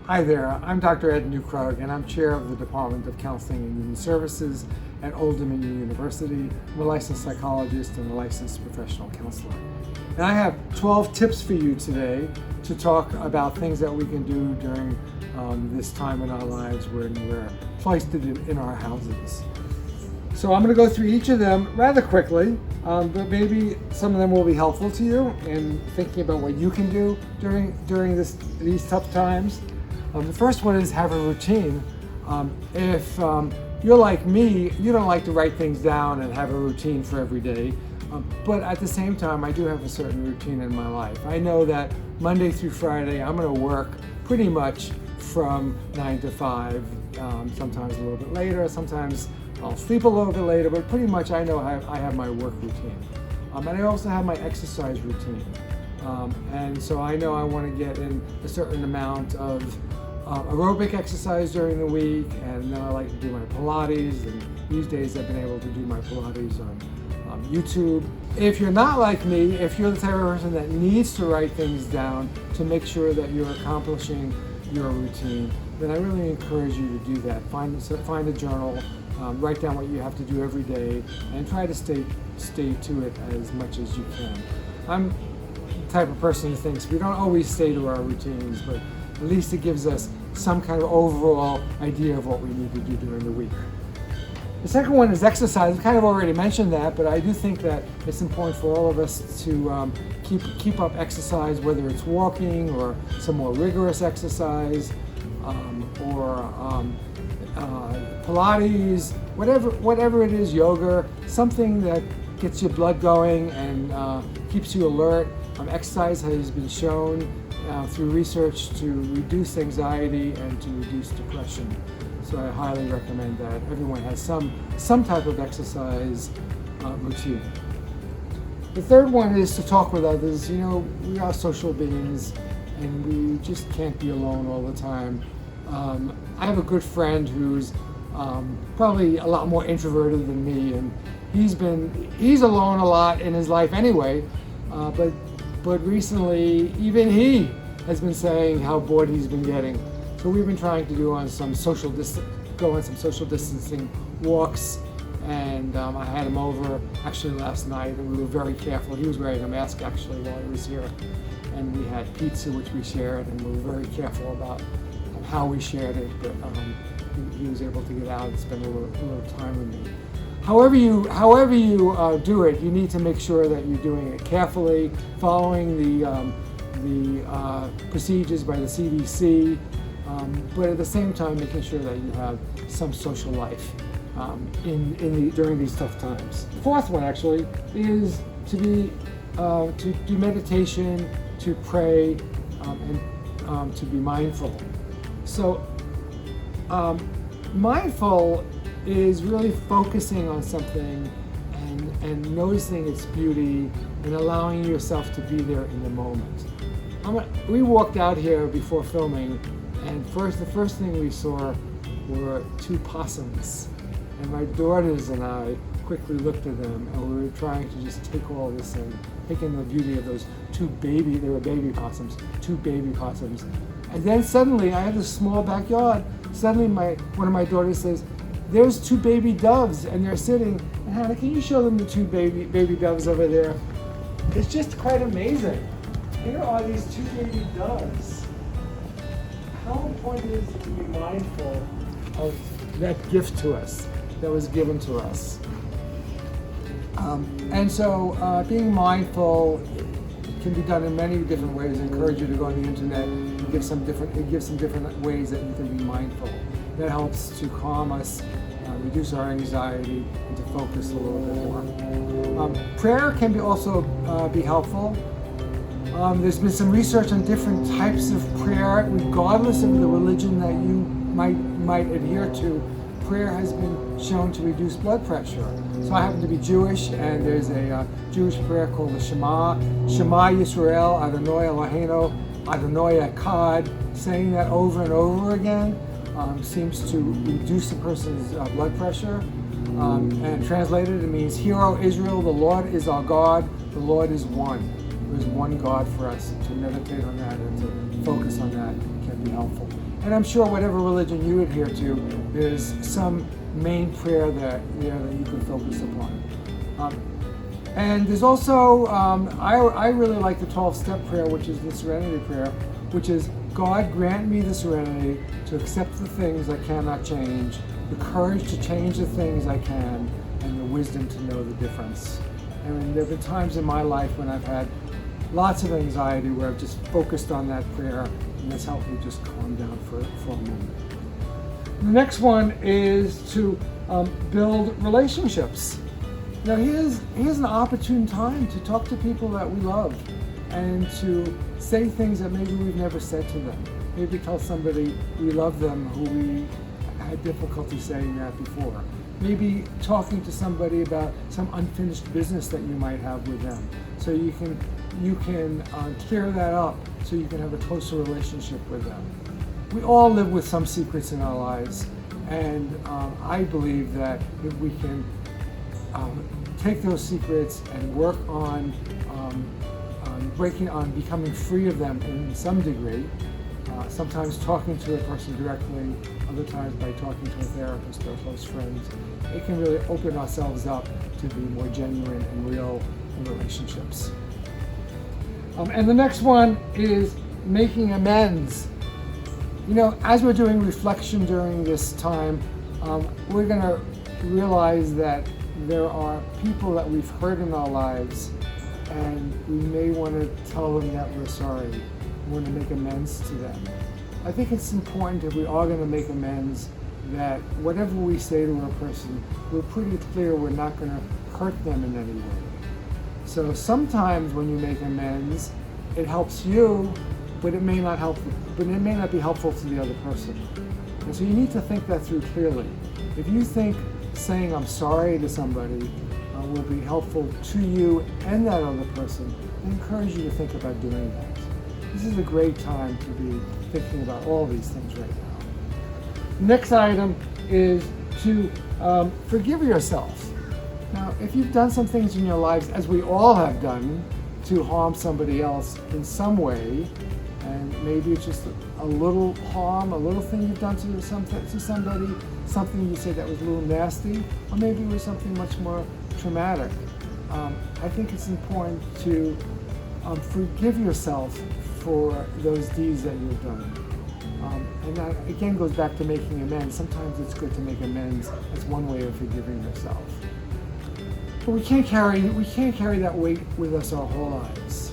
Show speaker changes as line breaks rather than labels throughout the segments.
Hi there, I'm Dr. Ed Neukrug, and I'm chair of the Department of Counseling and Human Services at Old Dominion University. I'm a licensed psychologist and a licensed professional counselor. And I have 12 tips for you today to talk about things that we can do during this time in our lives when we're cloistered in our houses. So I'm going to go through each of them rather quickly, but maybe some of them will be helpful to you in thinking about what you can do during these tough times. The first one is have a routine. If you're like me, you don't like to write things down and have a routine for every day. But at the same time, I do have a certain routine in my life. I know that Monday through Friday, I'm going to work pretty much from 9 to 5, sometimes a little bit later, sometimes I'll sleep a little bit later, but pretty much I know I have my work routine. And I also have my exercise routine. And so I know I want to get in a certain amount of aerobic exercise during the week, and then I like to do my Pilates, and these days I've been able to do my Pilates on YouTube. If you're not like me, if you're the type of person that needs to write things down to make sure that you're accomplishing your routine, then I really encourage you to do that. Find a journal, write down what you have to do every day, and try to stay to it as much as you can. I'm the type of person who thinks we don't always stay to our routines, but at least it gives us some kind of overall idea of what we need to do during the week. The second one is exercise. I've kind of already mentioned that, but I do think that it's important for all of us to keep up exercise, whether it's walking or some more rigorous exercise, or Pilates, whatever it is, yoga, something that gets your blood going and keeps you alert. Exercise has been shown through research to reduce anxiety and to reduce depression. So I highly recommend that everyone has some type of exercise routine. The third one is to talk with others. You know, we are social beings and we just can't be alone all the time. I have a good friend who's probably a lot more introverted than me, and he's alone a lot in his life anyway, but recently even he has been saying how bored he's been getting. So we've been trying to go on some social distancing walks, and I had him over actually last night, and we were very careful. He was wearing a mask actually while he was here, and we had pizza which we shared, and we were very careful about how we shared it, but he was able to get out and spend a little time with me. However you do it, you need to make sure that you're doing it carefully, following the procedures by the CDC, but at the same time making sure that you have some social life during these tough times. The fourth one actually is to do meditation, to pray, and to be mindful. So mindful is really focusing on something and noticing its beauty and allowing yourself to be there in the moment. We walked out here before filming, and the first thing we saw were 2 possums, and my daughters and I quickly looked at them, and we were trying to just take all this in, taking the beauty of those 2 baby possums. And then suddenly, I have this small backyard. Suddenly, one of my daughters says, "There's 2 baby doves, and they're sitting. And Hannah, can you show them the 2 baby doves over there?" It's just quite amazing. Here are these 2 baby doves. How important is it to be mindful of that gift to us, that was given to us? And so being mindful can be done in many different ways. I encourage you to go on the internet and give some different ways that you can be mindful. That helps to calm us, reduce our anxiety, and to focus a little bit more. Prayer can also be helpful. There's been some research on different types of prayer, regardless of the religion that you might adhere to. Prayer has been shown to reduce blood pressure. So I happen to be Jewish, and there's a Jewish prayer called the Shema Yisrael, Adonai Eloheinu, Adonai Echad. Saying that over and over again seems to reduce a person's blood pressure. And translated, it means, "Hear, O Israel, the Lord is our God, the Lord is one." There's one God for us. To meditate on that and to focus on that can be helpful. And I'm sure whatever religion you adhere to, there's some main prayer that you can focus upon. And there's also, I really like the 12-step prayer, which is the serenity prayer, which is, God, grant me the serenity to accept the things I cannot change, the courage to change the things I can, and the wisdom to know the difference. And there have been times in my life when I've had lots of anxiety where I've just focused on that prayer, and that's helped me just calm down for a moment. The next one is to build relationships. Now here's an opportune time to talk to people that we love and to say things that maybe we've never said to them. Maybe tell somebody we love them who we had difficulty saying that before. Maybe talking to somebody about some unfinished business that you might have with them. So you can clear that up so you can have a closer relationship with them. We all live with some secrets in our lives, and I believe that if we can take those secrets and work on becoming free of them in some degree, sometimes talking to a person directly, other times by talking to a therapist or close friends, it can really open ourselves up to be more genuine and real in relationships. And the next one is making amends. You know, as we're doing reflection during this time, we're going to realize that there are people that we've hurt in our lives, and we may want to tell them that we're sorry. We want to make amends to them. I think it's important, if we are going to make amends, that whatever we say to a person, we're pretty clear we're not going to hurt them in any way. So sometimes when you make amends, it helps you, but it may not be helpful to the other person. And so you need to think that through clearly. If you think saying I'm sorry to somebody will be helpful to you and that other person, I encourage you to think about doing that. This is a great time to be thinking about all these things right now. Next item is to forgive yourself. Now, if you've done some things in your lives, as we all have done, to harm somebody else in some way, and maybe it's just a little harm, a little thing you've done to somebody, something you said that was a little nasty, or maybe it was something much more traumatic. I think it's important to forgive yourself for those deeds that you've done. And that again goes back to making amends. Sometimes it's good to make amends. That's one way of forgiving yourself. But we can't carry that weight with us our whole lives.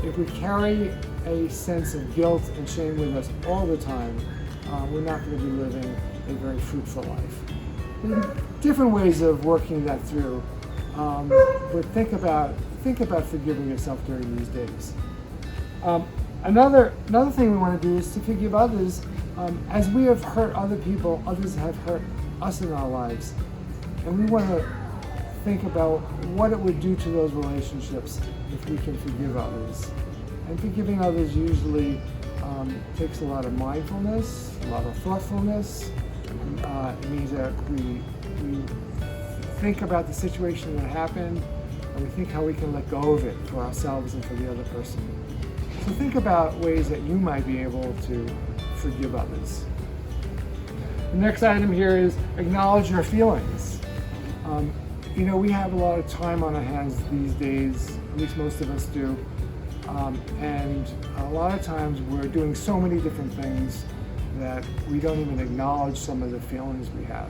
If we carry a sense of guilt and shame with us all the time, we're not going to be living a very fruitful life. There are different ways of working that through, but think about forgiving yourself during these days. Another thing we want to do is to forgive others. As we have hurt other people, others have hurt us in our lives, and we want to think about what it would do to those relationships if we can forgive others. And forgiving others usually takes a lot of mindfulness, a lot of thoughtfulness. It means that we think about the situation that happened, and we think how we can let go of it for ourselves and for the other person. So think about ways that you might be able to forgive others. The next item here is acknowledge your feelings. We have a lot of time on our hands these days, at least most of us do. And a lot of times we're doing so many different things that we don't even acknowledge some of the feelings we have.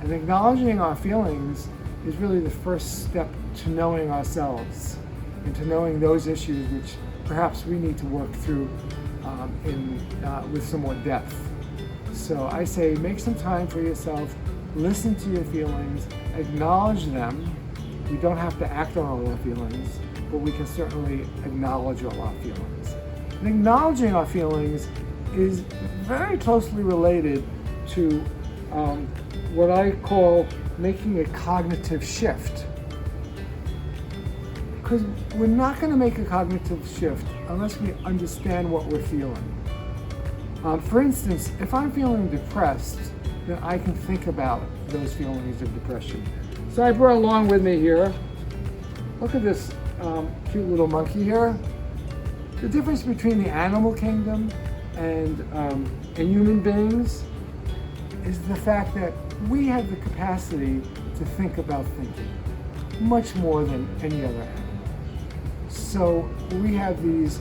And acknowledging our feelings is really the first step to knowing ourselves and to knowing those issues which perhaps we need to work through with some more depth. So I say make some time for yourself, listen to your feelings, acknowledge them. We don't have to act on all our feelings, but we can certainly acknowledge all our feelings. And acknowledging our feelings is very closely related to what I call making a cognitive shift. Because we're not going to make a cognitive shift unless we understand what we're feeling. For instance, if I'm feeling depressed, then I can think about those feelings of depression. So I brought along with me here, look at this cute little monkey here. The difference between the animal kingdom and in human beings is the fact that we have the capacity to think about thinking much more than any other animal. So we have these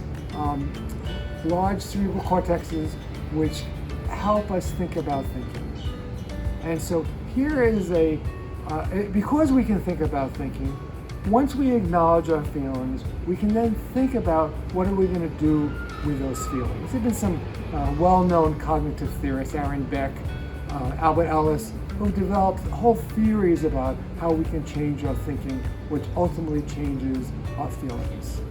large cerebral cortexes which help us think about thinking. And so here is because we can think about thinking, once we acknowledge our feelings, we can then think about what are we going to do with those feelings. There have been some well-known cognitive theorists, Aaron Beck, Albert Ellis, who developed whole theories about how we can change our thinking, which ultimately changes our feelings.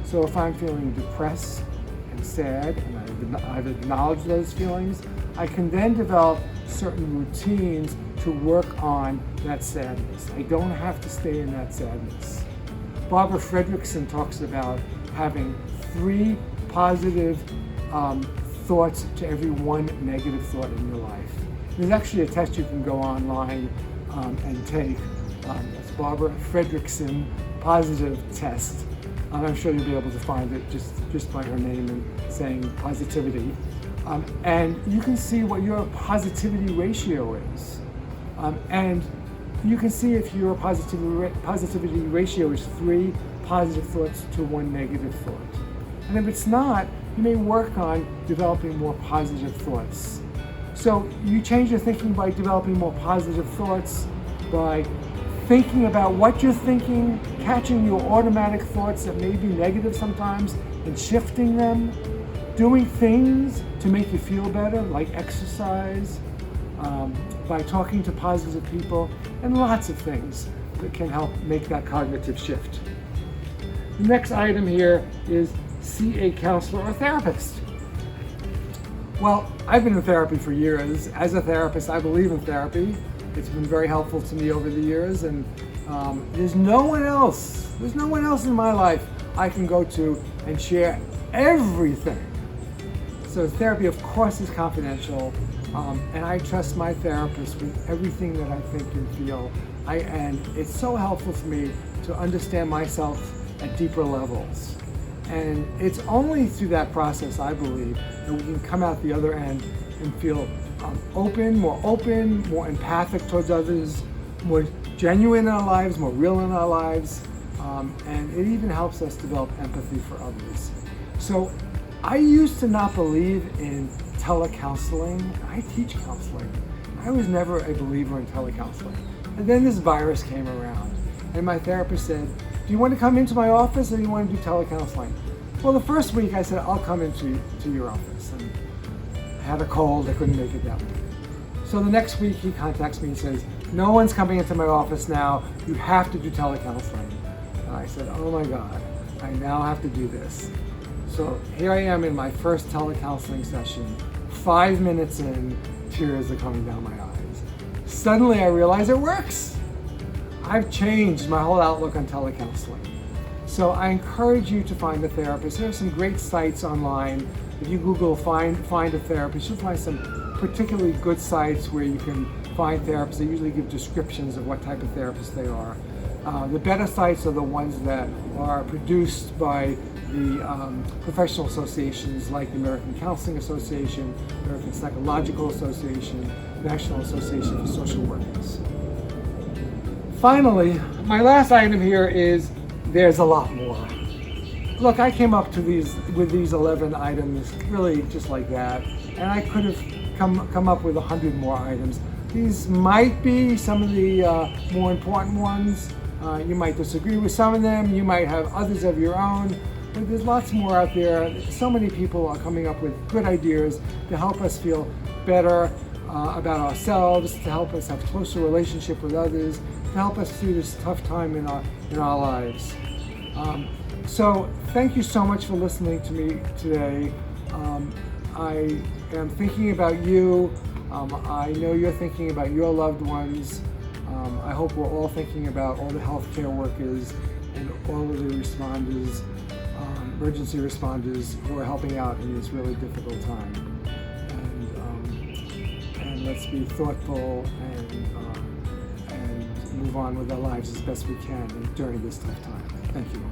So if I'm feeling depressed and sad, and I've acknowledged those feelings, I can then develop certain routines to work on that sadness. I don't have to stay in that sadness. Barbara Fredrickson talks about having 3 positive thoughts to every 1 negative thought in your life. There's actually a test you can go online and take. It's Barbara Fredrickson positive test. I'm sure you'll be able to find it just by her name and saying positivity. And you can see what your positivity ratio is. And you can see if your positivity ratio is 3 positive thoughts to 1 negative thought. And if it's not, you may work on developing more positive thoughts. So you change your thinking by developing more positive thoughts, by thinking about what you're thinking, catching your automatic thoughts that may be negative sometimes, and shifting them, doing things to make you feel better, like exercise, by talking to positive people, and lots of things that can help make that cognitive shift. The next item here is see a counselor or therapist. Well, I've been in therapy for years. As a therapist, I believe in therapy. It's been very helpful to me over the years, and there's no one else in my life I can go to and share everything. So therapy, of course, is confidential, and I trust my therapist with everything that I think and feel. And it's so helpful for me to understand myself at deeper levels. And it's only through that process, I believe, that we can come out the other end and feel more empathic towards others, more genuine in our lives, more real in our lives, and it even helps us develop empathy for others. So I used to not believe in telecounseling. I teach counseling. I was never a believer in telecounseling. And then this virus came around, and my therapist said, do you want to come into my office or do you want to do telecounseling? Well, the first week I said, I'll come into your office. And I had a cold, I couldn't make it that week. So the next week he contacts me and says, no one's coming into my office now, you have to do telecounseling. And I said, oh my God, I now have to do this. So here I am in my first telecounseling session, 5 minutes in, tears are coming down my eyes. Suddenly I realize it works. I've changed my whole outlook on telecounseling. So I encourage you to find a therapist. There are some great sites online. If you Google find a therapist, you'll find some particularly good sites where you can find therapists. They usually give descriptions of what type of therapist they are. The better sites are the ones that are produced by the professional associations like the American Counseling Association, American Psychological Association, National Association for Social Workers. Finally, my last item here is there's a lot more. Look, I came up with these 11 items really just like that, and I could have come up with 100 more items. These might be some of the more important ones. You might disagree with some of them, you might have others of your own, but there's lots more out there. So many people are coming up with good ideas to help us feel better about ourselves, to help us have a closer relationship with others, to help us through this tough time in our lives. So thank you so much for listening to me today. I am thinking about you. I know you're thinking about your loved ones. I hope we're all thinking about all the healthcare workers and all of the responders, emergency responders who are helping out in this really difficult time. And let's be thoughtful and move on with our lives as best we can during this tough time. Thank you.